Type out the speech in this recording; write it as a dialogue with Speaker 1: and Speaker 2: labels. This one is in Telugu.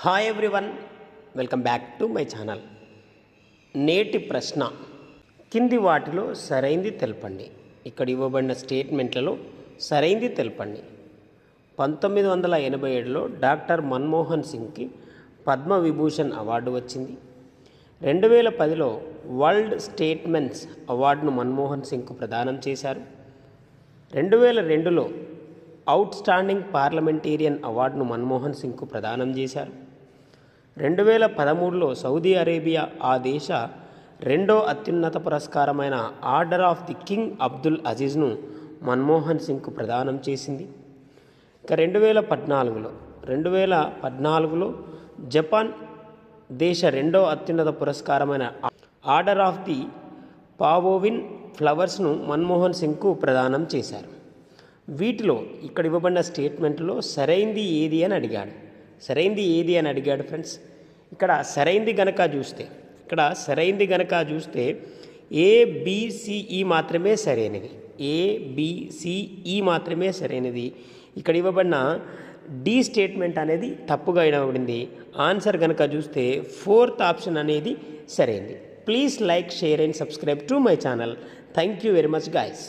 Speaker 1: Hi everyone, welcome back to my channel. నేటి ప్రశ్న, కింది వాటిలో సరైంది తెలపండి. ఇక్కడ ఇవ్వబడిన స్టేట్మెంట్లలో సరైంది తెలపండి. 1987లో డాక్టర్ మన్మోహన్ సింగ్కి పద్మవిభూషణ్ అవార్డు వచ్చింది. 2010లో వరల్డ్ స్టేట్మెంట్స్ అవార్డును మన్మోహన్ సింగ్కు ప్రదానం చేశారు. 2002లో అవుట్ స్టాండింగ్ పార్లమెంటేరియన్ అవార్డును మన్మోహన్ సింగ్కు ప్రదానం చేశారు. 2013లో సౌదీ అరేబియా ఆ దేశ రెండో అత్యున్నత పురస్కారమైన order of the king Abdul అజీజ్ను మన్మోహన్ సింగ్కు ప్రదానం చేసింది. ఇక 2014లో జపాన్ దేశ రెండో అత్యున్నత పురస్కారమైన ఆర్డర్ ఆఫ్ ది పావోవిన్ ఫ్లవర్స్ను మన్మోహన్ సింగ్కు ప్రదానం చేశారు. వీటిలో ఇక్కడ ఇవ్వబడిన స్టేట్మెంట్లో సరైంది ఏది అని అడిగాడు ఫ్రెండ్స్. ఇక్కడ సరైంది గనక చూస్తే ఏబిసిఈ మాత్రమే సరైనది. ఇక్కడ ఇవ్వబడిన డి స్టేట్మెంట్ అనేది తప్పుగా ఇవ్వబడింది. ఆన్సర్ కనుక చూస్తే 4th ఆప్షన్ అనేది సరైనది. Please like, share and subscribe to my channel. Thank you very much guys.